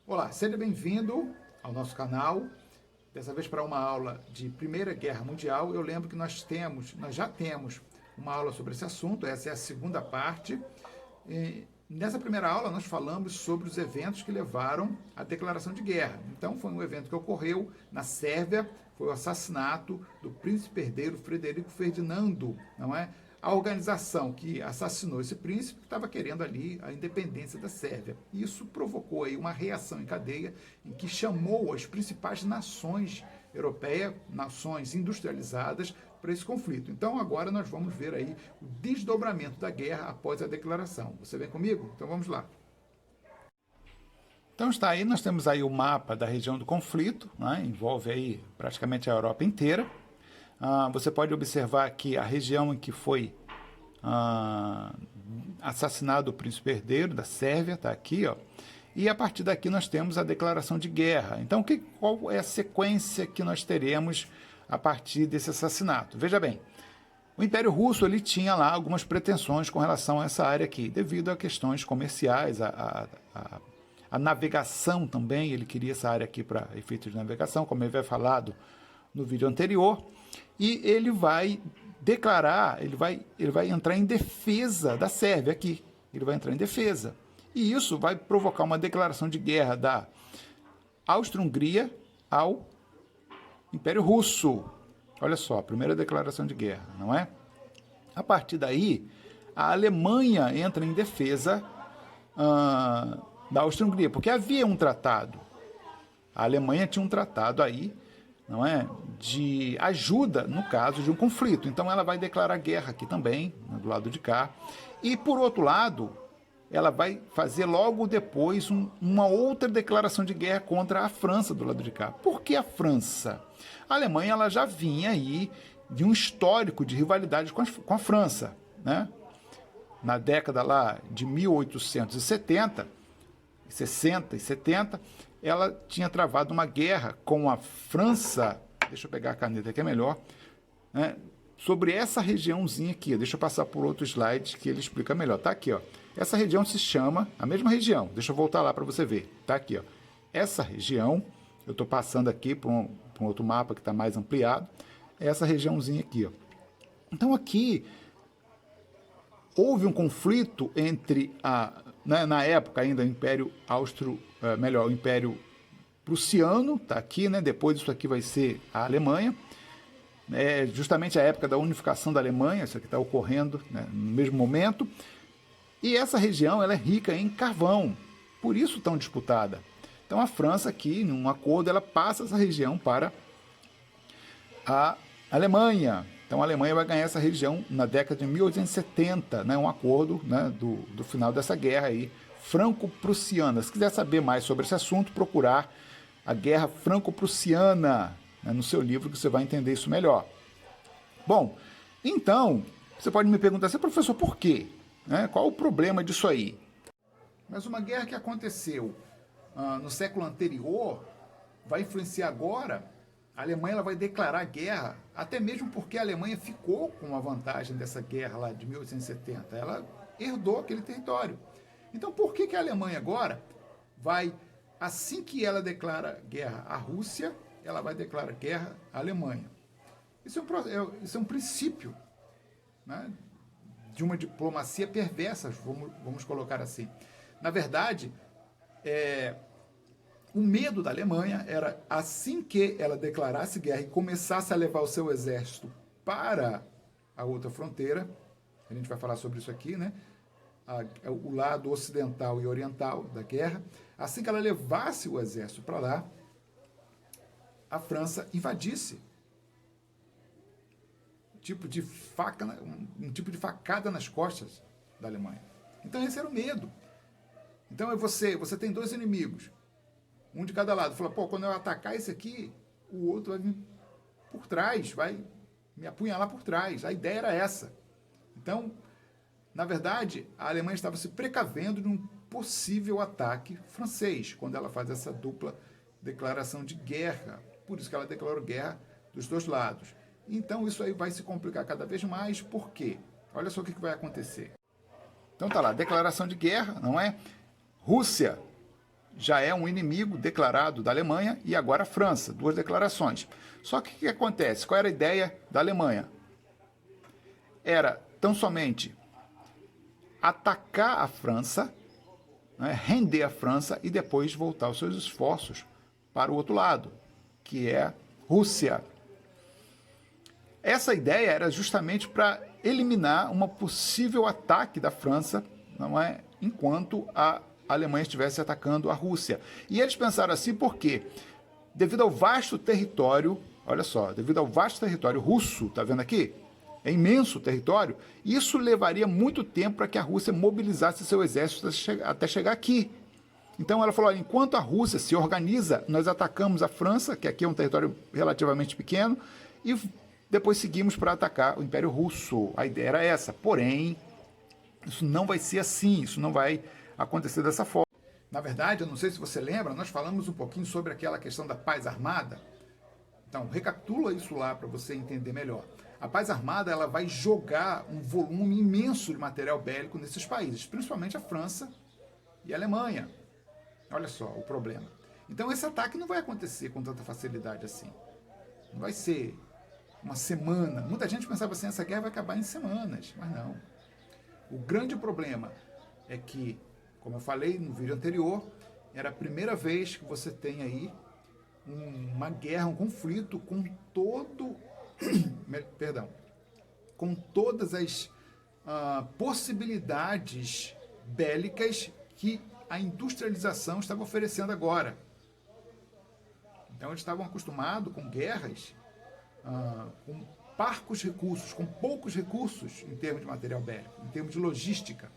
Olá, seja bem-vindo ao nosso canal. Dessa vez para uma aula de Primeira Guerra Mundial. Eu lembro que nós já temos uma aula sobre esse assunto, essa é a segunda parte. Nessa primeira aula nós falamos sobre os eventos que levaram à declaração de guerra. Então foi um evento que ocorreu na Sérvia, foi o assassinato do príncipe herdeiro Frederico Ferdinando, não é? A organização que assassinou esse príncipe estava querendo ali a independência da Sérvia. Isso provocou aí uma reação em cadeia em que chamou as principais nações europeias, nações industrializadas, para esse conflito. Então agora nós vamos ver aí o desdobramento da guerra após a declaração. Você vem comigo? Então vamos lá. Então está aí, nós temos aí o mapa da região do conflito, né? Envolve aí praticamente a Europa inteira. Você pode observar aqui a região em que foi assassinado o príncipe herdeiro da Sérvia, está aqui, ó. E a partir daqui nós temos a declaração de guerra. Então, qual é a sequência que nós teremos a partir desse assassinato? Veja bem, o Império Russo ele tinha lá algumas pretensões com relação a essa área aqui, devido a questões comerciais, a navegação também, ele queria essa área aqui para efeitos de navegação, como ele havia falado no vídeo anterior, e ele vai declarar, ele vai entrar em defesa da Sérvia aqui, ele vai entrar em defesa. E isso vai provocar uma declaração de guerra da Áustria-Hungria ao Império Russo. Olha só, a primeira declaração de guerra, não é? A partir daí, a Alemanha entra em defesa da Áustria-Hungria, porque havia um tratado. A Alemanha tinha um tratado aí, não é, de ajuda no caso de um conflito. Então ela vai declarar guerra aqui também, do lado de cá. E por outro lado, ela vai fazer logo depois uma outra declaração de guerra contra a França do lado de cá. Por que a França? A Alemanha ela já vinha aí de um histórico de rivalidade com a França, né? Na década lá de 1870, 60 e 70, ela tinha travado uma guerra com a França, deixa eu pegar a caneta aqui, é melhor, né, sobre essa regiãozinha aqui. Deixa eu passar por outro slide que ele explica melhor. Tá aqui, ó. Essa região se chama, a mesma região, deixa eu voltar lá para você ver. Tá aqui, ó. Essa região, eu estou passando aqui para um outro mapa que está mais ampliado, é essa regiãozinha aqui, ó. Então aqui houve um conflito entre na época ainda o Império o Império Prussiano, tá aqui, né? Depois isso aqui vai ser a Alemanha. É justamente a época da unificação da Alemanha, isso aqui está ocorrendo, né, no mesmo momento. E essa região ela é rica em carvão, por isso tão disputada. Então a França aqui, num acordo, ela passa essa região para a Alemanha. Então a Alemanha vai ganhar essa região na década de 1870, né, um acordo, né, do final dessa guerra aí, franco-prussiana. Se quiser saber mais sobre esse assunto, procurar a Guerra Franco-Prussiana, né, no seu livro, que você vai entender isso melhor. Bom, então, você pode me perguntar assim, professor, por quê? Né, qual o problema disso aí? Mas uma guerra que aconteceu no século anterior vai influenciar agora. A Alemanha ela vai declarar guerra, até mesmo porque a Alemanha ficou com a vantagem dessa guerra lá de 1870. Ela herdou aquele território. Então, por que a Alemanha agora vai, assim que ela declara guerra à Rússia, ela vai declarar guerra à Alemanha? Isso é um princípio, né, de uma diplomacia perversa, vamos colocar assim. Na verdade, o medo da Alemanha era, assim que ela declarasse guerra e começasse a levar o seu exército para a outra fronteira, a gente vai falar sobre isso aqui, né? O lado ocidental e oriental da guerra, assim que ela levasse o exército para lá, a França invadisse. Um tipo de facada nas costas da Alemanha. Então esse era o medo. Então você tem dois inimigos, um de cada lado. Fala, pô, quando eu atacar esse aqui, o outro vai vir por trás, vai me apunhalar por trás. A ideia era essa. Então, na verdade, a Alemanha estava se precavendo de um possível ataque francês, quando ela faz essa dupla declaração de guerra. Por isso que ela declarou guerra dos dois lados. Então, isso aí vai se complicar cada vez mais. Por quê? Olha só o que vai acontecer. Então tá lá, declaração de guerra, não é? Rússia já é um inimigo declarado da Alemanha, e agora a França, duas declarações. Só que o que acontece? Qual era a ideia da Alemanha? Era tão somente atacar a França, né, render a França e depois voltar os seus esforços para o outro lado, que é a Rússia. Essa ideia era justamente para eliminar um possível ataque da França, não é, enquanto a Alemanha estivesse atacando a Rússia. E eles pensaram assim porque, devido ao vasto território, olha só, devido ao vasto território russo, tá vendo aqui? É imenso o território, isso levaria muito tempo para que a Rússia mobilizasse seu exército até chegar aqui. Então ela falou, olha, enquanto a Rússia se organiza, nós atacamos a França, que aqui é um território relativamente pequeno, e depois seguimos para atacar o Império Russo. A ideia era essa, porém, isso não vai ser assim, isso não vai acontecer dessa forma. Na verdade, eu não sei se você lembra, nós falamos um pouquinho sobre aquela questão da paz armada. Então, recapitula isso lá para você entender melhor. A paz armada ela vai jogar um volume imenso de material bélico nesses países, principalmente a França e a Alemanha. Olha só o problema. Então, esse ataque não vai acontecer com tanta facilidade assim. Não vai ser uma semana. Muita gente pensava assim, essa guerra vai acabar em semanas, mas não. O grande problema é que, como eu falei no vídeo anterior, era a primeira vez que você tem aí uma guerra, um conflito com com todas as possibilidades bélicas que a industrialização estava oferecendo agora. Então eles estavam acostumados com guerras com parcos recursos, com poucos recursos em termos de material bélico, em termos de logística.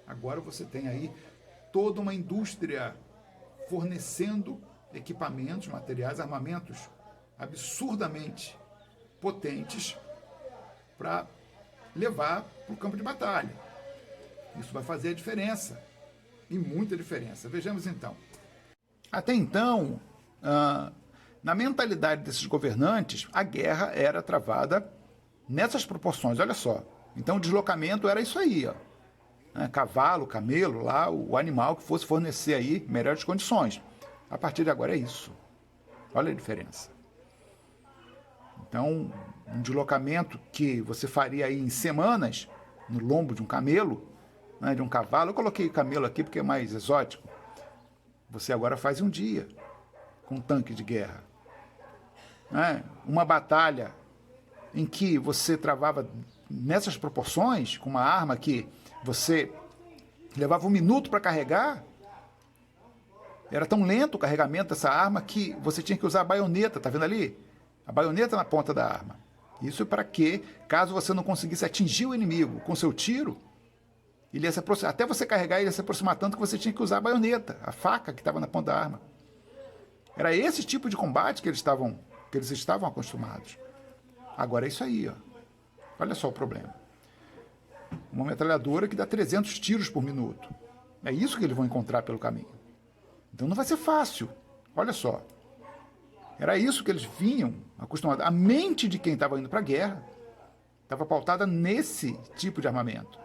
Agora você tem aí toda uma indústria fornecendo equipamentos, materiais, armamentos absurdamente potentes para levar para o campo de batalha. Isso vai fazer a diferença, e muita diferença. Vejamos então. Até então, na mentalidade desses governantes, a guerra era travada nessas proporções, olha só. Então o deslocamento era isso aí, ó. Cavalo, camelo, lá, o animal que fosse fornecer aí melhores condições. A partir de agora é isso. Olha a diferença. Então, um deslocamento que você faria aí em semanas, no lombo de um camelo, né, de um cavalo, eu coloquei camelo aqui porque é mais exótico, você agora faz em um dia, com um tanque de guerra. Uma batalha em que você travava nessas proporções, com uma arma que você levava 1 minuto para carregar, era tão lento o carregamento dessa arma que você tinha que usar a baioneta, tá vendo ali? A baioneta na ponta da arma. Isso para que, caso você não conseguisse atingir o inimigo com seu tiro, ele ia se aproximar, até você carregar, ele ia se aproximar tanto que você tinha que usar a baioneta, a faca que estava na ponta da arma. Era esse tipo de combate que eles estavam acostumados. Agora é isso aí, ó. Olha só o problema. Uma metralhadora que dá 300 tiros por minuto. É isso que eles vão encontrar pelo caminho. Então não vai ser fácil. Olha só. Era isso que eles vinham acostumados. A mente de quem estava indo para a guerra estava pautada nesse tipo de armamento.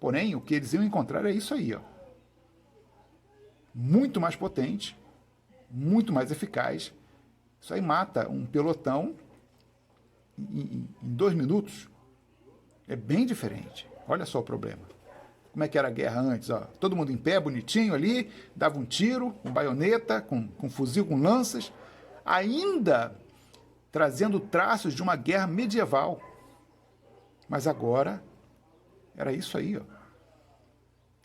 Porém, o que eles iam encontrar é isso aí, ó. Muito mais potente, muito mais eficaz. Isso aí mata um pelotão em 2 minutos. É bem diferente. Olha só o problema. Como é que era a guerra antes? Ó? Todo mundo em pé, bonitinho ali, dava um tiro, com baioneta, com fuzil, com lanças, ainda trazendo traços de uma guerra medieval. Mas agora, era isso aí. Ó.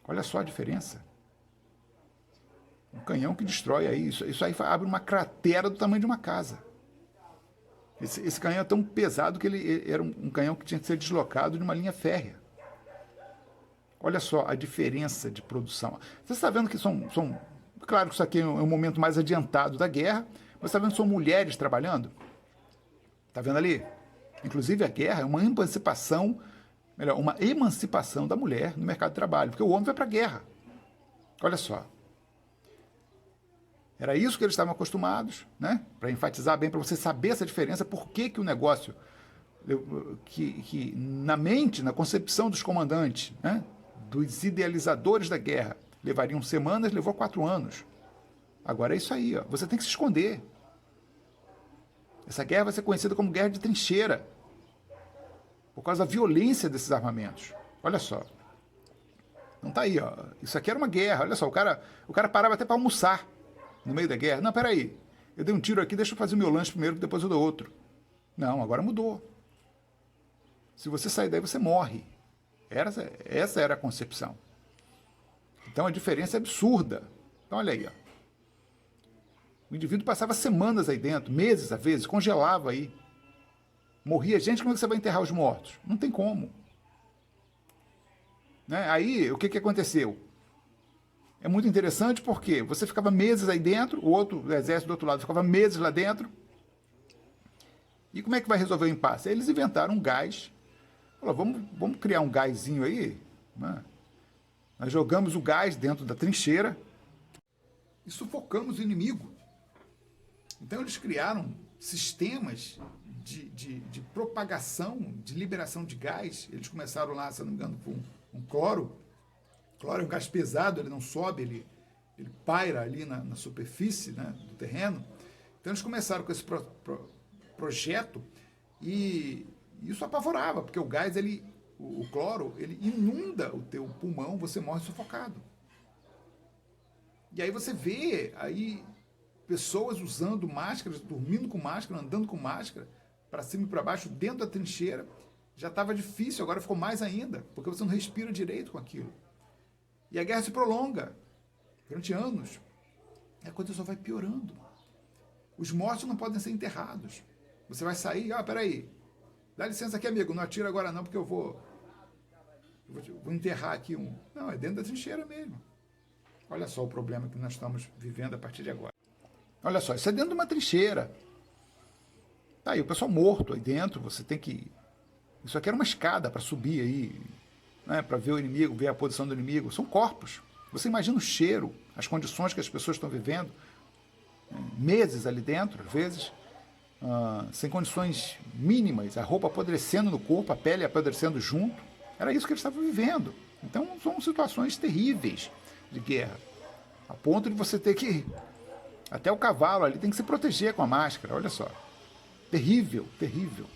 Olha só a diferença. Um canhão que destrói aí. Isso aí abre uma cratera do tamanho de uma casa. Esse canhão é tão pesado que ele era um canhão que tinha que ser deslocado de uma linha férrea. Olha só a diferença de produção. Você está vendo que são... Claro que isso aqui é um momento mais adiantado da guerra, mas você está vendo que são mulheres trabalhando? Está vendo ali? Inclusive a guerra é uma emancipação da mulher no mercado de trabalho, porque o homem vai para a guerra. Olha só. Era isso que eles estavam acostumados, né? Para enfatizar bem, para você saber essa diferença, por que o negócio, que na mente, na concepção dos comandantes, né? Dos idealizadores da guerra, levariam semanas, levou 4 anos. Agora é isso aí, ó. Você tem que se esconder. Essa guerra vai ser conhecida como guerra de trincheira, por causa da violência desses armamentos. Olha só. Não tá aí, ó. Isso aqui era uma guerra. Olha só, o cara parava até para almoçar no meio da guerra. Não, peraí. Eu dei um tiro aqui, deixa eu fazer o meu lanche primeiro, depois eu dou outro. Não, agora mudou. Se você sair daí, você morre. Essa era a concepção. Então a diferença é absurda. Então olha aí, ó. O indivíduo passava semanas aí dentro, meses às vezes, congelava aí. Morria gente, como é que você vai enterrar os mortos? Não tem como. Né? Aí, o que aconteceu? É muito interessante porque você ficava meses aí dentro, o exército do outro lado ficava meses lá dentro. E como é que vai resolver o impasse? Aí eles inventaram um gás. Falaram, vamos criar um gásinho aí. Né? Nós jogamos o gás dentro da trincheira e sufocamos o inimigo. Então eles criaram sistemas de propagação, de liberação de gás. Eles começaram lá, se não me engano, com um cloro. Cloro é um gás pesado, ele não sobe, ele paira ali na superfície, né, do terreno. Então eles começaram com esse projeto e isso apavorava, porque o gás, o cloro, ele inunda o teu pulmão, você morre sufocado. E aí você vê aí pessoas usando máscaras, dormindo com máscara, andando com máscara, para cima e para baixo, dentro da trincheira. Já estava difícil, agora ficou mais ainda, porque você não respira direito com aquilo. E a guerra se prolonga durante anos. E a coisa só vai piorando. Os mortos não podem ser enterrados. Você vai sair, peraí, dá licença aqui, amigo, não atira agora não, porque eu vou enterrar aqui um... Não, é dentro da trincheira mesmo. Olha só o problema que nós estamos vivendo a partir de agora. Olha só, isso é dentro de uma trincheira. Tá aí, o pessoal morto aí dentro, você tem que... Isso aqui era uma escada para subir aí, né, para ver o inimigo, ver a posição do inimigo. São corpos. Você imagina o cheiro, as condições que as pessoas estão vivendo, meses ali dentro, às vezes, sem condições mínimas, a roupa apodrecendo no corpo, a pele apodrecendo junto. Era isso que eles estavam vivendo. Então, são situações terríveis de guerra, a ponto de você ter que... Até o cavalo ali tem que se proteger com a máscara, olha só. Terrível, terrível.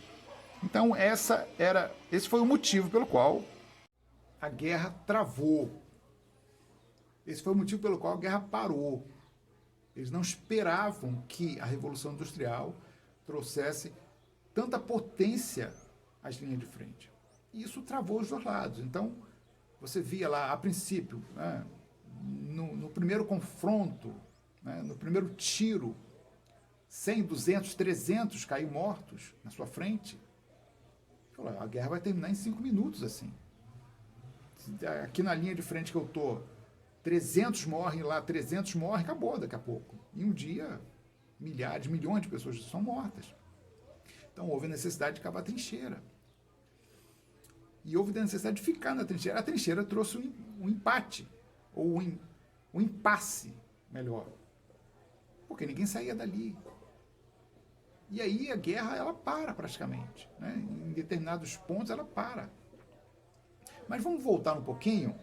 Então, esse foi o motivo pelo qual a guerra travou. Esse foi o motivo pelo qual a guerra parou. Eles não esperavam que a Revolução Industrial trouxesse tanta potência às linhas de frente. E isso travou os dois lados. Então, você via lá, a princípio, né, no primeiro confronto, né, no primeiro tiro, 100, 200, 300 caíram mortos na sua frente. A guerra vai terminar em 5 minutos, assim. Aqui na linha de frente que eu tô, 300 morrem lá, 300 morrem, acabou daqui a pouco. Em um dia, milhares, milhões de pessoas são mortas. Então houve a necessidade de cavar a trincheira. E houve a necessidade de ficar na trincheira. A trincheira trouxe um empate, ou um impasse, melhor. Porque ninguém saía dali. E aí a guerra, ela para praticamente. Né? Em determinados pontos, ela para. Mas vamos voltar um pouquinho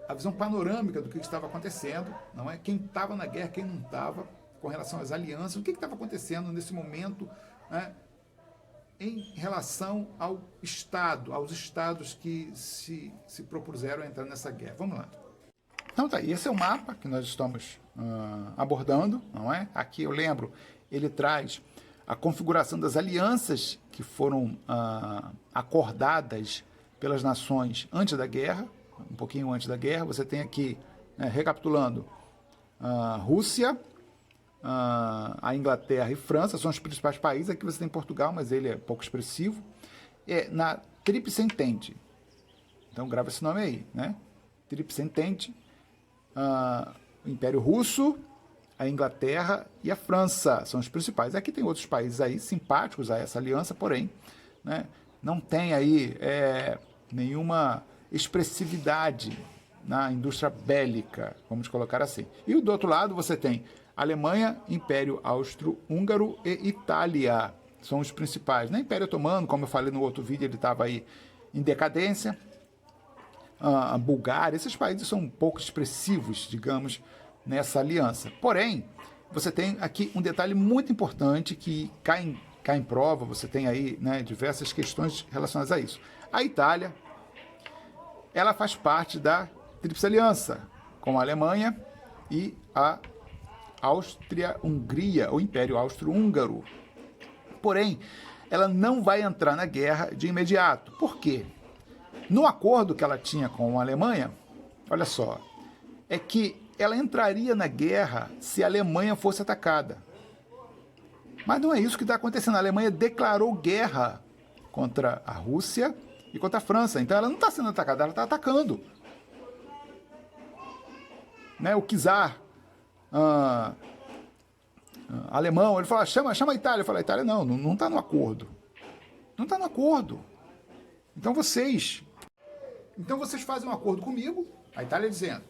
à visão panorâmica do que estava acontecendo, não é? Quem estava na guerra, quem não estava, com relação às alianças, o que estava acontecendo nesse momento, né? Em relação ao Estado, aos estados que se propuseram a entrar nessa guerra. Vamos lá. Então tá, esse é o mapa que nós estamos abordando, não é? Aqui eu lembro, ele traz a configuração das alianças que foram acordadas pelas nações antes da guerra, um pouquinho antes da guerra. Você tem aqui, né, recapitulando, Rússia, a Inglaterra e França são os principais países. Aqui você tem Portugal, mas ele é pouco expressivo. Na Tríplice Entente, então grava esse nome aí, né? Tríplice Entente, o Império Russo, a Inglaterra e a França são os principais. Aqui tem outros países aí simpáticos a essa aliança, porém, né, não tem aí nenhuma expressividade na indústria bélica, vamos colocar assim. E do outro lado você tem Alemanha, Império Austro-Húngaro e Itália, são os principais. Na Império Otomano, como eu falei no outro vídeo, ele estava aí em decadência. A Bulgária, esses países são um pouco expressivos, digamos, nessa aliança. Porém, você tem aqui um detalhe muito importante que cai em prova, você tem aí, né, diversas questões relacionadas a isso. A Itália, ela faz parte da Tríplice Aliança, com a Alemanha e a Áustria-Hungria, o Império Austro-Húngaro. Porém, ela não vai entrar na guerra de imediato. Por quê? No acordo que ela tinha com a Alemanha, olha só, é que ela entraria na guerra se a Alemanha fosse atacada. Mas não é isso que está acontecendo. A Alemanha declarou guerra contra a Rússia e contra a França. Então ela não está sendo atacada, ela está atacando. Né? O czar alemão, ele fala, chama a Itália. Eu falo, a Itália não está no acordo. Não está no acordo. Então vocês fazem um acordo comigo, a Itália dizendo,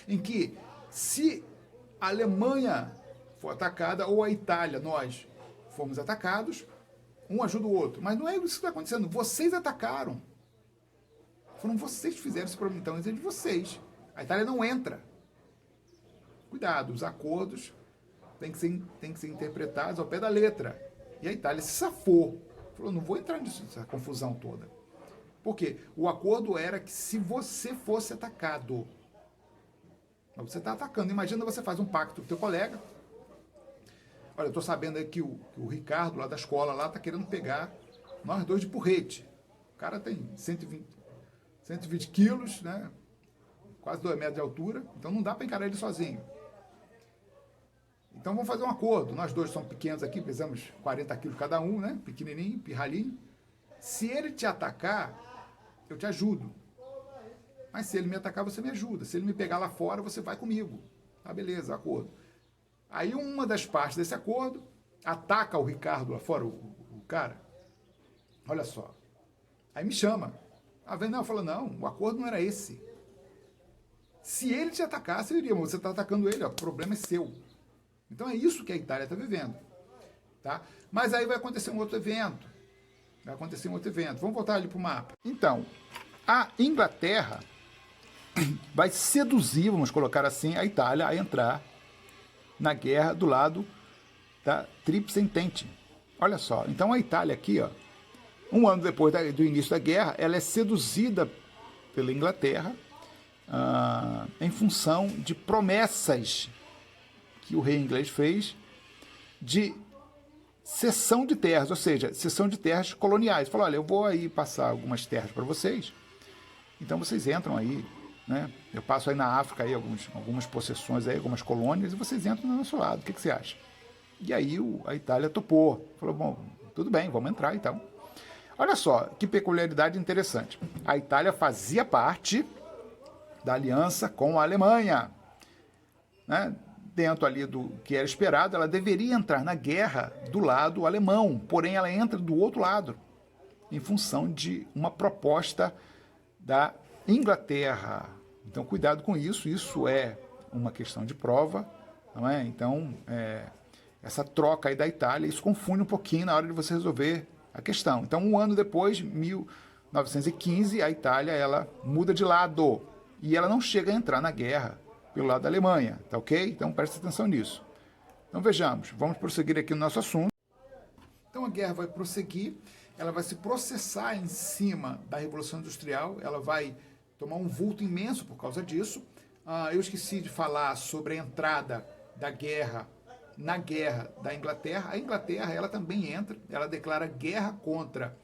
em que se a Alemanha for atacada ou a Itália, nós fomos atacados, um ajuda o outro. Mas não é isso que está acontecendo. Vocês atacaram. Foram vocês que fizeram esse problema. Então, é de vocês. A Itália não entra. Cuidado, os acordos têm que ser interpretados ao pé da letra. E a Itália se safou. Falou, não vou entrar nessa confusão toda. Por quê? O acordo era que se você fosse atacado, mas você está atacando. Imagina você faz um pacto com o teu colega. Olha, eu estou sabendo aí que o Ricardo, lá da escola, lá está querendo pegar nós dois de porrete. O cara tem 120 quilos, né? Quase 2 metros de altura. Então não dá para encarar ele sozinho. Então vamos fazer um acordo. Nós dois somos pequenos aqui, pesamos 40 quilos cada um, né? Pequenininho, pirralhinho. Se ele te atacar, eu te ajudo. Mas se ele me atacar, você me ajuda. Se ele me pegar lá fora, você vai comigo. Tá, beleza, acordo. Aí uma das partes desse acordo ataca o Ricardo lá fora, o cara. Olha só. Aí me chama. A Venel fala, não, o acordo não era esse. Se ele te atacasse, eu iria, mas você está atacando ele, ó, o problema é seu. Então é isso que a Itália está vivendo. Tá? Mas aí vai acontecer um outro evento. Vamos voltar ali para o mapa. Então, a Inglaterra vai seduzir, vamos colocar assim, a Itália a entrar na guerra do lado da Tríplice Entente. Olha só, então a Itália aqui, ó, um ano depois do início da guerra, ela é seduzida pela Inglaterra em função de promessas que o rei inglês fez de cessão de terras, ou seja, cessão de terras coloniais. Falou, olha, eu vou aí passar algumas terras para vocês, então vocês entram aí, né? Eu passo aí na África aí algumas possessões aí, algumas colônias, e vocês entram do nosso lado. O que você acha? E aí a Itália topou. Falou, bom, tudo bem, vamos entrar então. Olha só, que peculiaridade interessante. A Itália fazia parte da aliança com a Alemanha. Né? Dentro ali do que era esperado, ela deveria entrar na guerra do lado alemão, porém ela entra do outro lado, em função de uma proposta da Inglaterra. Então, cuidado com isso, isso é uma questão de prova, não é? Então, essa troca aí da Itália, isso confunde um pouquinho na hora de você resolver a questão. Então, um ano depois, 1915, a Itália, ela muda de lado, e ela não chega a entrar na guerra pelo lado da Alemanha, tá ok? Então, preste atenção nisso. Então, vejamos, vamos prosseguir aqui no nosso assunto. Então, a guerra vai prosseguir, ela vai se processar em cima da Revolução Industrial, ela vai tomar um vulto imenso por causa disso. Eu esqueci de falar sobre a entrada da guerra na guerra da Inglaterra. A Inglaterra, ela também entra, ela declara guerra contra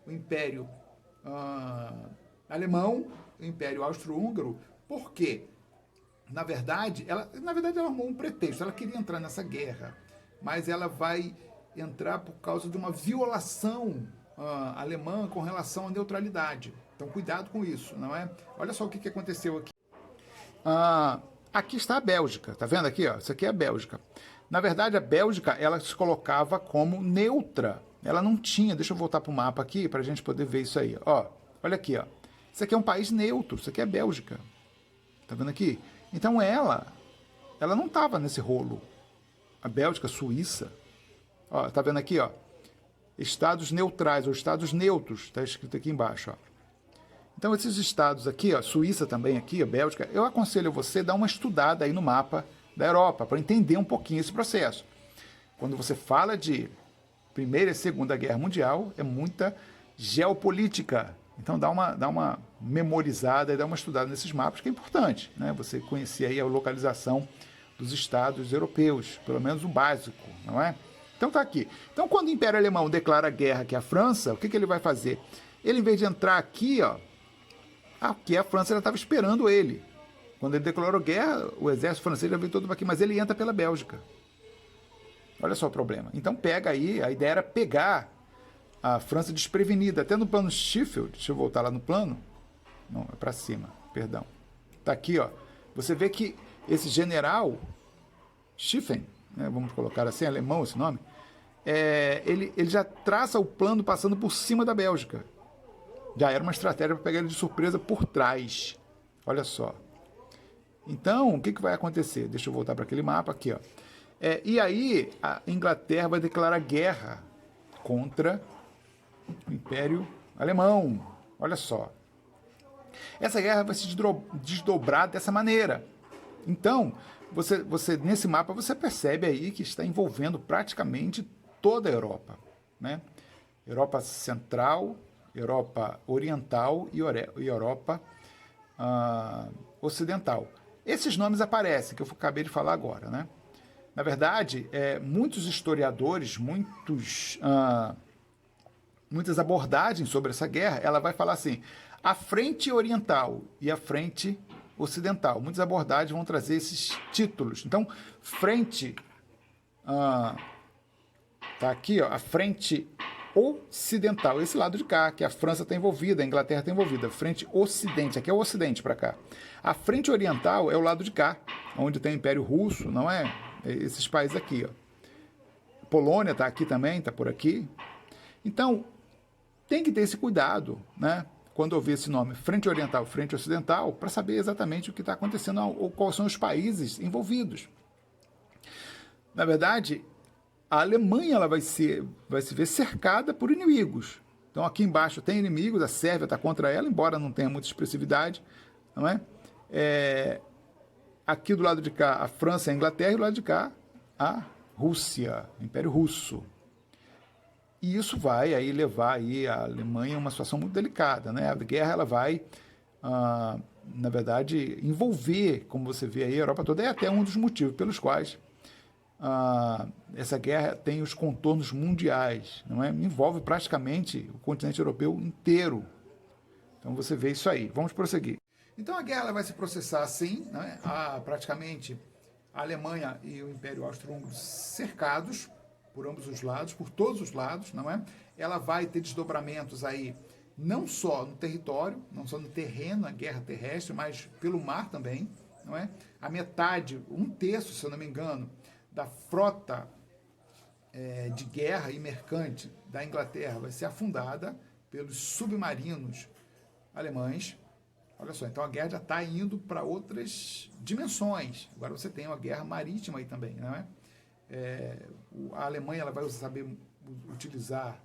o Império Alemão, o Império Austro-Húngaro. Por quê? Na verdade, ela arrumou um pretexto, ela queria entrar nessa guerra, mas ela vai entrar por causa de uma violação alemã com relação à neutralidade. Então, cuidado com isso, não é? Olha só o que aconteceu aqui. Aqui está a Bélgica, tá vendo aqui? Ó? Isso aqui é a Bélgica. Na verdade, a Bélgica, ela se colocava como neutra. Ela não tinha, deixa eu voltar para o mapa aqui, para a gente poder ver isso aí. Ó, olha aqui, ó. Isso aqui é um país neutro, isso aqui é a Bélgica. Tá vendo aqui? Então ela não estava nesse rolo. A Bélgica, a Suíça, ó, tá vendo aqui, ó? Estados neutrais ou estados neutros, está escrito aqui embaixo, ó. Então, esses estados aqui, ó, Suíça também aqui, ó, Bélgica, eu aconselho você a dar uma estudada aí no mapa da Europa, para entender um pouquinho esse processo. Quando você fala de Primeira e Segunda Guerra Mundial, é muita geopolítica. Então, dá uma memorizada e dá uma estudada nesses mapas, que é importante, né? Você conhecer aí a localização dos estados europeus, pelo menos o básico, não é? Então, tá aqui. Então, quando o Império Alemão declara guerra aqui à França, o que ele vai fazer? Ele, em vez de entrar aqui, ó, aqui a França já estava esperando ele. Quando ele declarou guerra, o exército francês já veio todo aqui, mas ele entra pela Bélgica. Olha só o problema. Então pega aí, a ideia era pegar a França desprevenida. Até no plano Sheffield, deixa eu voltar lá no plano. Não, é para cima, perdão. Tá aqui, ó. Você vê que esse general Schiffen, né, vamos colocar assim, alemão esse nome, ele já traça o plano passando por cima da Bélgica. Já era uma estratégia para pegar ele de surpresa por trás. Olha só. Então, o que vai acontecer? Deixa eu voltar para aquele mapa aqui, ó. E aí, a Inglaterra vai declarar guerra contra o Império Alemão. Olha só. Essa guerra vai se desdobrar dessa maneira. Então, você nesse mapa, você percebe aí que está envolvendo praticamente toda a Europa, né? Europa Central, Europa Oriental e Europa Ocidental. Esses nomes aparecem, que eu acabei de falar agora, né? Na verdade, muitos historiadores, muitas abordagens sobre essa guerra, ela vai falar assim, a frente oriental e a frente ocidental. Muitas abordagens vão trazer esses títulos. Então, frente, tá aqui, ó, a frente ocidental, esse lado de cá, que a França está envolvida, a Inglaterra está envolvida. Frente ocidente, aqui é o ocidente para cá. A frente oriental é o lado de cá, onde tem o Império Russo, não é? Esses países aqui, ó. Polônia está aqui também, está por aqui. Então, tem que ter esse cuidado, né? Quando ouvir esse nome, frente oriental, frente ocidental, para saber exatamente o que está acontecendo ou quais são os países envolvidos. Na verdade, a Alemanha ela vai se ver cercada por inimigos. Então, aqui embaixo tem inimigos, a Sérvia está contra ela, embora não tenha muita expressividade, não é? Aqui do lado de cá, a França e a Inglaterra, e do lado de cá, a Rússia, o Império Russo. E isso vai aí levar aí a Alemanha a uma situação muito delicada, né? A guerra ela vai, na verdade, envolver, como você vê aí, a Europa toda. É até um dos motivos pelos quais essa guerra tem os contornos mundiais, não é? Envolve praticamente o continente europeu inteiro. Então você vê isso aí. Vamos prosseguir. Então a guerra ela vai se processar assim, né? Praticamente a Alemanha e o Império Austro-Húngaro cercados por ambos os lados, por todos os lados, não é? Ela vai ter desdobramentos aí, não só no território, não só no terreno, a guerra terrestre, mas pelo mar também, não é? A metade, um terço, se eu não me engano, da frota de guerra e mercante da Inglaterra vai ser afundada pelos submarinos alemães. Olha só, então a guerra já está indo para outras dimensões. Agora você tem uma guerra marítima aí também, não é? A Alemanha ela vai saber utilizar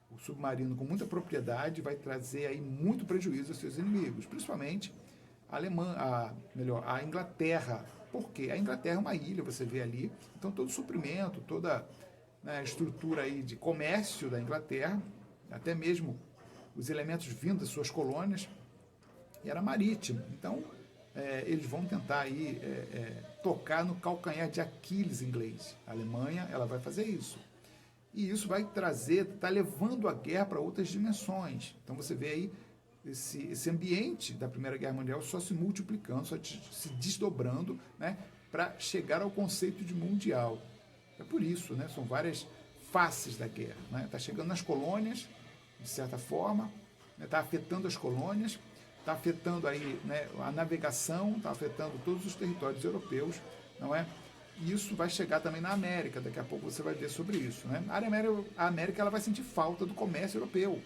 o submarino com muita propriedade, vai trazer aí muito prejuízo aos seus inimigos, principalmente a Inglaterra. Por quê? A Inglaterra é uma ilha, você vê ali, então todo o suprimento, toda a estrutura aí de comércio da Inglaterra, até mesmo os elementos vindos das suas colônias, era marítimo. Então, eles vão tentar aí tocar no calcanhar de Aquiles inglês. A Alemanha ela vai fazer isso. E isso vai trazer, está levando a guerra para outras dimensões. Então você vê aí esse ambiente da Primeira Guerra Mundial só se multiplicando, só se desdobrando, né, para chegar ao conceito de mundial. É por isso, né, são várias faces da guerra. Está chegando nas colônias, de certa forma, está afetando as colônias, está afetando aí, né, a navegação, está afetando todos os territórios europeus, não é? E isso vai chegar também na América, daqui a pouco você vai ver sobre isso, né? A América ela vai sentir falta do comércio europeu.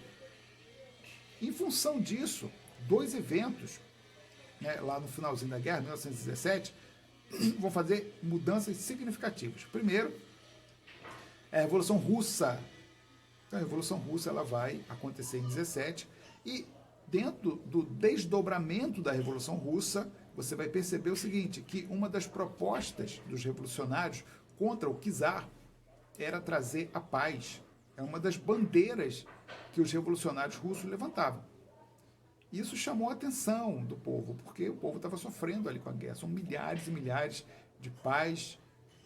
Em função disso, dois eventos, né, lá no finalzinho da guerra, 1917, vão fazer mudanças significativas. Primeiro, a Revolução Russa. Então, a Revolução Russa ela vai acontecer em 17 e dentro do desdobramento da Revolução Russa, você vai perceber o seguinte, que uma das propostas dos revolucionários contra o czar era trazer a paz. É uma das bandeiras que os revolucionários russos levantavam. Isso chamou a atenção do povo, porque o povo estava sofrendo ali com a guerra. São milhares e milhares de pais,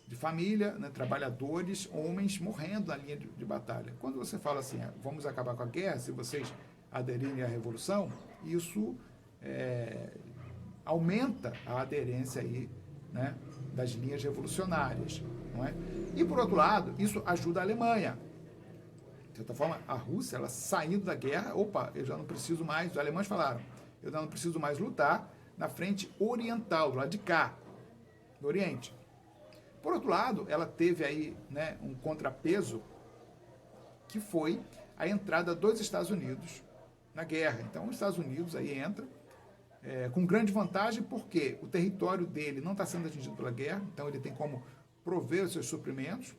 de família, né, trabalhadores, homens morrendo na linha de batalha. Quando você fala assim, vamos acabar com a guerra se vocês aderirem à revolução, isso aumenta a aderência aí, né, das linhas revolucionárias. Não é? E, por outro lado, isso ajuda a Alemanha. De certa forma, a Rússia, ela saindo da guerra, opa, eu já não preciso mais, os alemães falaram, eu já não preciso mais lutar na frente oriental, do lado de cá, do Oriente. Por outro lado, ela teve aí, né, um contrapeso que foi a entrada dos Estados Unidos na guerra. Então, os Estados Unidos aí entra com grande vantagem, porque o território dele não está sendo atingido pela guerra, então ele tem como prover os seus suprimentos,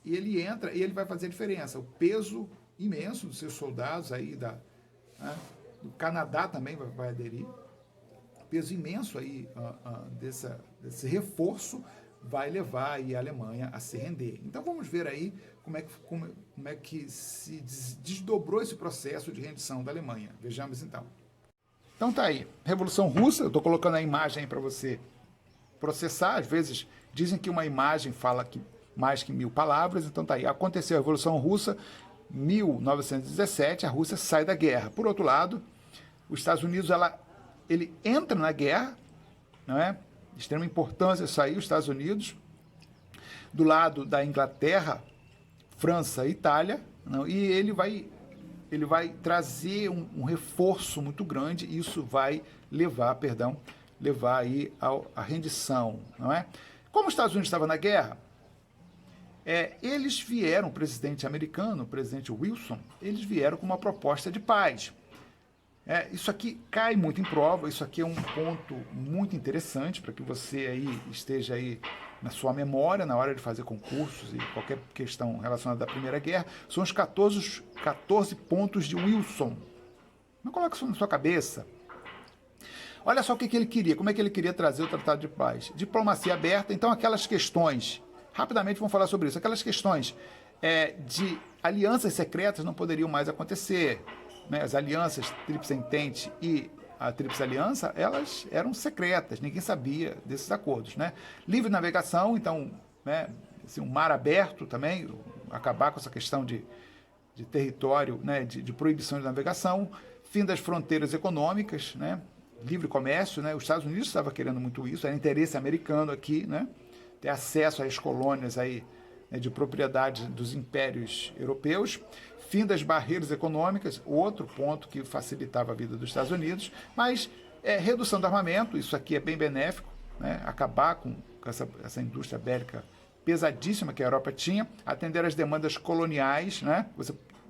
e ele entra e ele vai fazer a diferença. O peso imenso dos seus soldados aí do Canadá também vai aderir. O peso imenso aí desse reforço vai levar aí a Alemanha a se render. Então vamos ver aí como é que se desdobrou esse processo de rendição da Alemanha. Vejamos então. Então tá aí, Revolução Russa, eu estou colocando a imagem para você processar. Às vezes dizem que uma imagem fala mais que 1000 palavras, então tá aí. Aconteceu a Revolução Russa, 1917, a Rússia sai da guerra. Por outro lado, os Estados Unidos, ele entra na guerra, não é? De extrema importância sair os Estados Unidos, do lado da Inglaterra, França e Itália, não? E ele vai trazer um reforço muito grande, e isso vai levar aí à rendição, não é? Como os Estados Unidos estavam na guerra, eles vieram, o presidente americano, o presidente Wilson, eles vieram com uma proposta de paz. Isso aqui cai muito em prova, isso aqui é um ponto muito interessante para que você aí esteja aí na sua memória, na hora de fazer concursos e qualquer questão relacionada à Primeira Guerra. São os 14 pontos de Wilson. Não coloque isso na sua cabeça. Olha só o que ele queria, como é que ele queria trazer o Tratado de Paz. Diplomacia aberta, então aquelas questões, rapidamente vamos falar sobre isso, aquelas questões de alianças secretas não poderiam mais acontecer. Né? As alianças Tríplice Entente e a Tríplice Aliança, elas eram secretas, ninguém sabia desses acordos. Né? Livre navegação, então, né, assim, um mar aberto também, acabar com essa questão de território, né, de proibição de navegação, fim das fronteiras econômicas, né, livre comércio, né, os Estados Unidos estavam querendo muito isso, era interesse americano aqui, né, ter acesso às colônias aí, né, de propriedade dos impérios europeus, fim das barreiras econômicas, outro ponto que facilitava a vida dos Estados Unidos, mas redução do armamento, isso aqui é bem benéfico, né, acabar com essa indústria bélica pesadíssima que a Europa tinha, atender às demandas coloniais, né,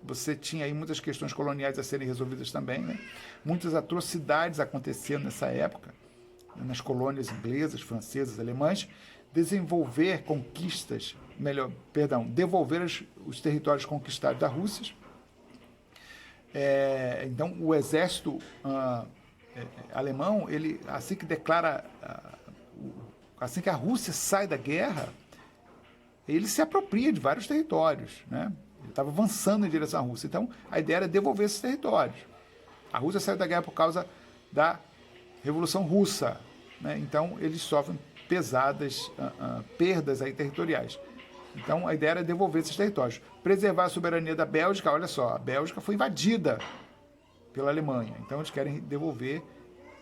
você tinha aí muitas questões coloniais a serem resolvidas também, né, muitas atrocidades acontecendo nessa época, né, nas colônias inglesas, francesas, alemãs, desenvolver conquistas, devolver os territórios conquistados da Rússia. Então, o exército alemão, ele, assim que declara, assim que a Rússia sai da guerra, ele se apropria de vários territórios, né? Ele estava avançando em direção à Rússia. Então, a ideia era devolver esses territórios. A Rússia saiu da guerra por causa da Revolução Russa, né? Então, eles sofrem pesadas perdas aí territoriais. Então, a ideia era devolver esses territórios. Preservar a soberania da Bélgica. Olha só, a Bélgica foi invadida pela Alemanha. Então, eles querem devolver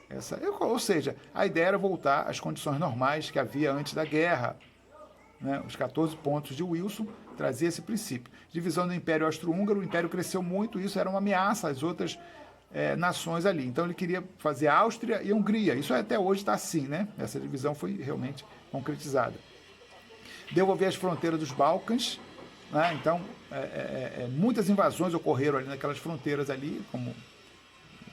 essa... Ou seja, a ideia era voltar às condições normais que havia antes da guerra. Né? Os 14 pontos de Wilson traziam esse princípio. Divisão do Império Austro-Húngaro. O Império cresceu muito, isso era uma ameaça às outras nações ali. Então, ele queria fazer a Áustria e a Hungria. Isso até hoje está assim, né? Essa divisão foi realmente concretizada. Devolver as fronteiras dos Balcãs, né? Então, muitas invasões ocorreram ali naquelas fronteiras ali, como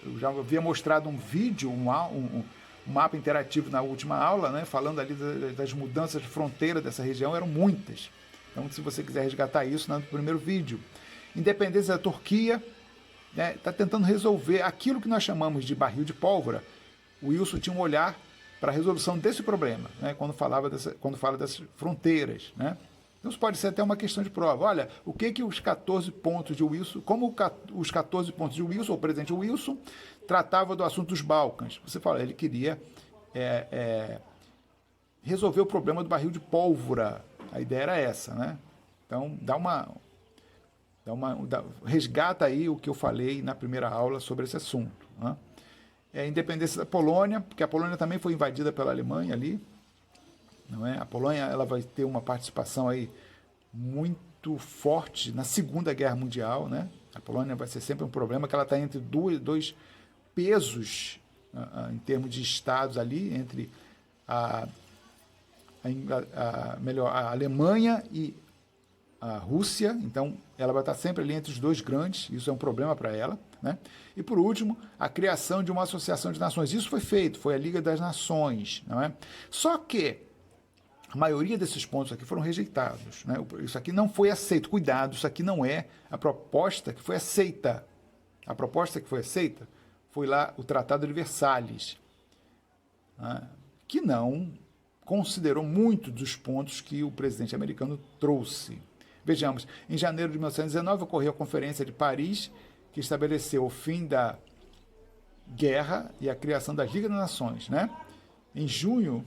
eu já havia mostrado um vídeo, um mapa interativo na última aula, né? Falando ali das mudanças de fronteira dessa região, eram muitas. Então, se você quiser resgatar isso, no primeiro vídeo. Independência da Turquia, né, está tentando resolver aquilo que nós chamamos de barril de pólvora. O Wilson tinha um olhar para a resolução desse problema, né, quando fala dessas fronteiras, né? Então isso pode ser até uma questão de prova. Olha, o que os 14 pontos de Wilson, como os 14 pontos de Wilson, o presidente Wilson, tratava do assunto dos Balcãs. Você fala, ele queria resolver o problema do barril de pólvora. A ideia era essa, né? Então, resgata aí o que eu falei na primeira aula sobre esse assunto, né? A independência da Polônia, porque a Polônia também foi invadida pela Alemanha ali, não é? A Polônia, ela vai ter uma participação aí muito forte na Segunda Guerra Mundial, né? A Polônia vai ser sempre um problema, que ela está entre dois pesos em termos de estados ali, entre a Alemanha e a Rússia. Então ela vai estar sempre ali entre os dois grandes, isso é um problema para ela, né? E por último, a criação de uma associação de nações. Isso foi feito, foi a Liga das Nações, não é? Só que a maioria desses pontos aqui foram rejeitados, né? Isso aqui não foi aceito. Cuidado, isso aqui não é a proposta que foi aceita. A proposta que foi aceita foi lá o Tratado de Versalhes, né? Que não considerou muito dos pontos que o presidente americano trouxe. Vejamos, em janeiro de 1919 ocorreu a Conferência de Paris, que estabeleceu o fim da guerra e a criação das Ligas das Nações, né? Em junho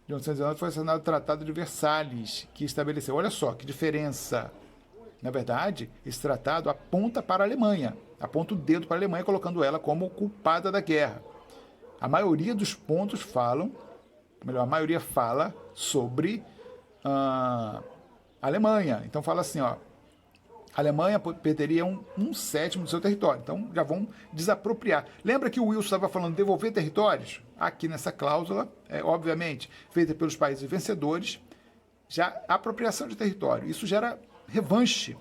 de 1919 foi assinado o Tratado de Versalhes, que estabeleceu, olha só que diferença. Na verdade, esse tratado aponta para a Alemanha, aponta o dedo para a Alemanha, colocando ela como culpada da guerra. A maioria dos pontos a maioria fala sobre a Alemanha. Então fala assim, ó, a Alemanha perderia um sétimo do seu território. Então já vão desapropriar. Lembra que o Wilson estava falando de devolver territórios? Aqui nessa cláusula, obviamente, feita pelos países vencedores, já apropriação de território. Isso gera revanche.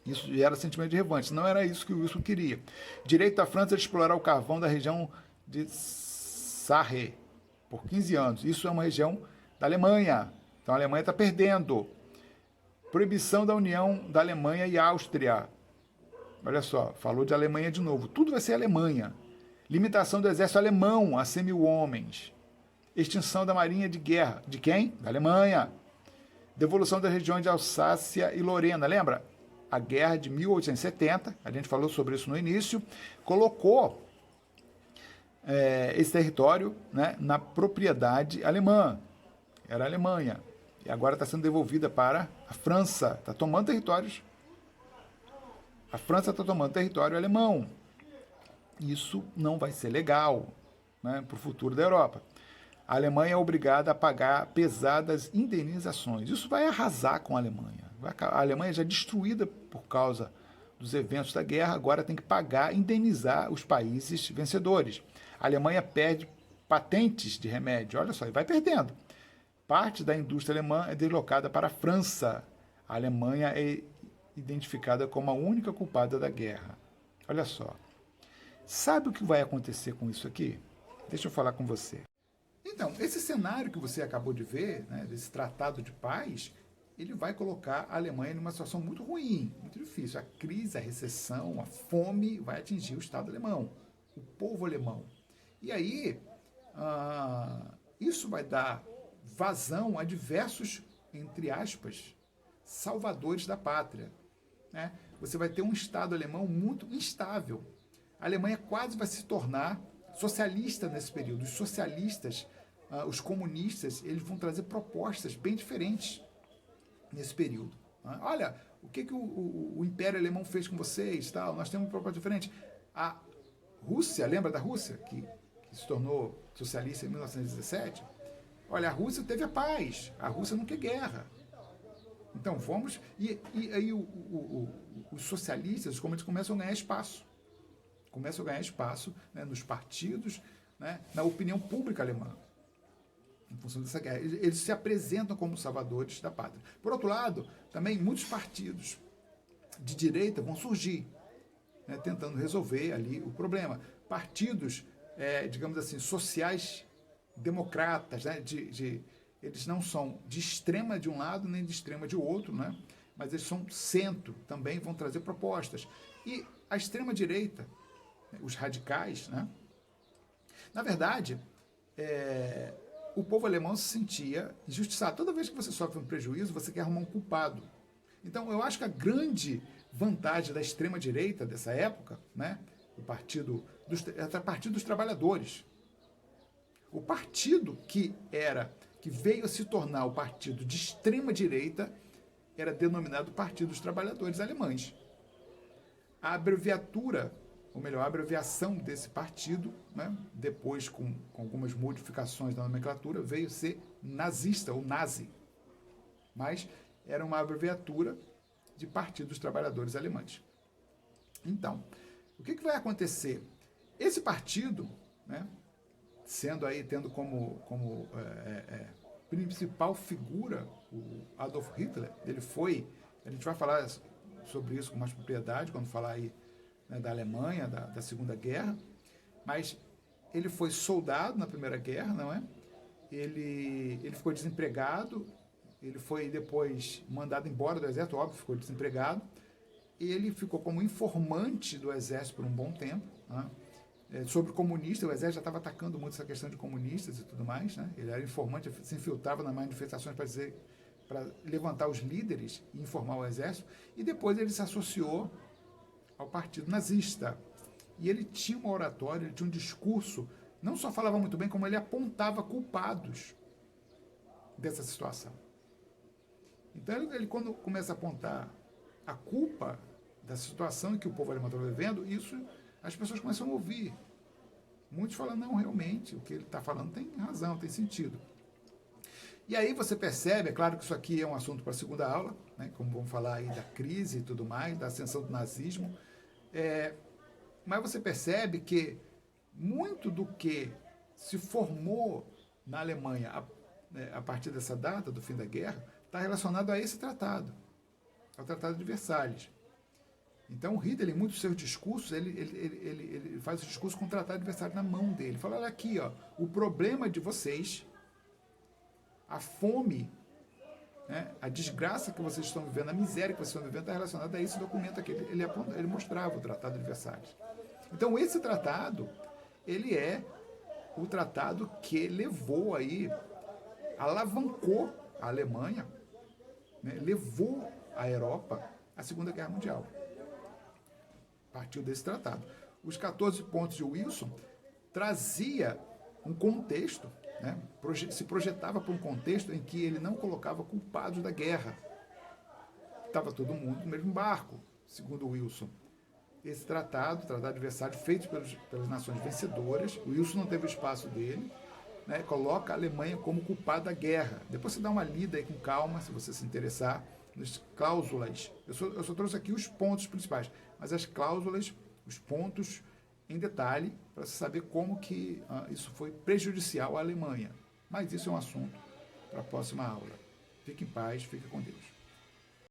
Isso gera sentimento de revanche. Não era isso que o Wilson queria. Direito da França de explorar o carvão da região de Sarre por 15 anos. Isso é uma região da Alemanha. Então a Alemanha está perdendo. Proibição da união da Alemanha e Áustria. Olha só, falou de Alemanha de novo. Tudo vai ser Alemanha. Limitação do exército alemão a 100.000 homens. Extinção da marinha de guerra. De quem? Da Alemanha. Devolução das regiões de Alsácia e Lorena. Lembra? A guerra de 1870, a gente falou sobre isso no início, colocou esse território, né, na propriedade alemã. Era a Alemanha. E agora está sendo devolvida para a França. Está tomando territórios. A França está tomando território alemão. Isso não vai ser legal, né, para o futuro da Europa. A Alemanha é obrigada a pagar pesadas indenizações. Isso vai arrasar com a Alemanha. A Alemanha já destruída por causa dos eventos da guerra, agora tem que pagar, indenizar os países vencedores. A Alemanha perde patentes de remédio. Olha só, e vai perdendo. Parte da indústria alemã é deslocada para a França. A Alemanha é identificada como a única culpada da guerra. Olha só. Sabe o que vai acontecer com isso aqui? Deixa eu falar com você. Então, esse cenário que você acabou de ver, né, desse tratado de paz, ele vai colocar a Alemanha numa situação muito ruim, muito difícil. A crise, a recessão, a fome vai atingir o Estado alemão, o povo alemão. E aí, isso vai dar vazão a diversos, entre aspas, salvadores da pátria, né? Você vai ter um Estado alemão muito instável. A Alemanha quase vai se tornar socialista nesse período. Os socialistas, os comunistas, eles vão trazer propostas bem diferentes nesse período. Olha, o que o Império Alemão fez com vocês? Tal? Nós temos uma proposta diferente. A Rússia, lembra da Rússia, que se tornou socialista em 1917? Olha, a Rússia teve a paz. A Rússia não quer guerra. Então vamos... E aí os socialistas, os comunistas, começam a ganhar espaço. Começam a ganhar espaço, né, nos partidos, né, na opinião pública alemã, em função dessa guerra. Eles se apresentam como salvadores da pátria. Por outro lado, também muitos partidos de direita vão surgir, né, tentando resolver ali o problema. Partidos, digamos assim, sociais democratas, né, eles não são de extrema de um lado nem de extrema de outro, né, mas eles são centro, também vão trazer propostas. E a extrema-direita, os radicais, né? Na verdade, o povo alemão se sentia injustiçado. Toda vez que você sofre um prejuízo, você quer arrumar um culpado. Então, eu acho que a grande vantagem da extrema-direita dessa época, né, o partido dos trabalhadores, o partido que veio a se tornar o partido de extrema-direita era denominado Partido dos Trabalhadores Alemães. A abreviatura, ou melhor, a abreviação desse partido, né, depois com algumas modificações da nomenclatura, veio ser nazista ou nazi. Mas era uma abreviatura de Partido dos Trabalhadores Alemães. Então, o que vai acontecer? Esse partido, né, tendo como principal figura o Adolf Hitler, a gente vai falar sobre isso com mais propriedade quando falar aí, né, da Alemanha, da Segunda Guerra, mas ele foi soldado na Primeira Guerra, não é? Ele ficou desempregado, ele foi depois mandado embora do exército, óbvio, ficou desempregado, ele ficou como informante do exército por um bom tempo, né? Sobre comunistas, o exército já estava atacando muito essa questão de comunistas e tudo mais, né? Ele era informante, se infiltrava nas manifestações para levantar os líderes e informar o exército, e depois ele se associou ao partido nazista. E ele tinha uma oratória, ele tinha um discurso, não só falava muito bem, como ele apontava culpados dessa situação. Então ele quando começa a apontar a culpa da situação em que o povo alemão estava vivendo, isso as pessoas começam a ouvir. Muitos falam, não, realmente, o que ele está falando tem razão, tem sentido. E aí você percebe, é claro que isso aqui é um assunto para a segunda aula, né, como vamos falar aí da crise e tudo mais, da ascensão do nazismo, mas você percebe que muito do que se formou na Alemanha a partir dessa data, do fim da guerra, está relacionado a esse tratado, ao Tratado de Versalhes. Então, o Hitler, em muitos dos seus discursos, ele faz o discurso com o Tratado de Versalhes na mão dele. Ele fala, olha aqui, ó, o problema de vocês, a fome, né, a desgraça que vocês estão vivendo, a miséria que vocês estão vivendo, está relacionada a esse documento aqui. Ele mostrava o Tratado de Versalhes. Então, esse tratado, ele é o tratado que levou aí, alavancou a Alemanha, né, levou a Europa à Segunda Guerra Mundial. Partiu desse tratado. Os 14 pontos de Wilson trazia um contexto, né, se projetava para um contexto em que ele não colocava culpados da guerra. Estava todo mundo no mesmo barco, segundo Wilson. Esse tratado, o Tratado de Versalhes, feito pelas nações vencedoras, o Wilson não teve o espaço dele, né, coloca a Alemanha como culpada da guerra. Depois você dá uma lida aí com calma, se você se interessar, nas cláusulas. Eu só trouxe aqui os pontos principais, mas as cláusulas, os pontos em detalhe, para você saber como que isso foi prejudicial à Alemanha. Mas isso é um assunto para a próxima aula. Fique em paz, fique com Deus.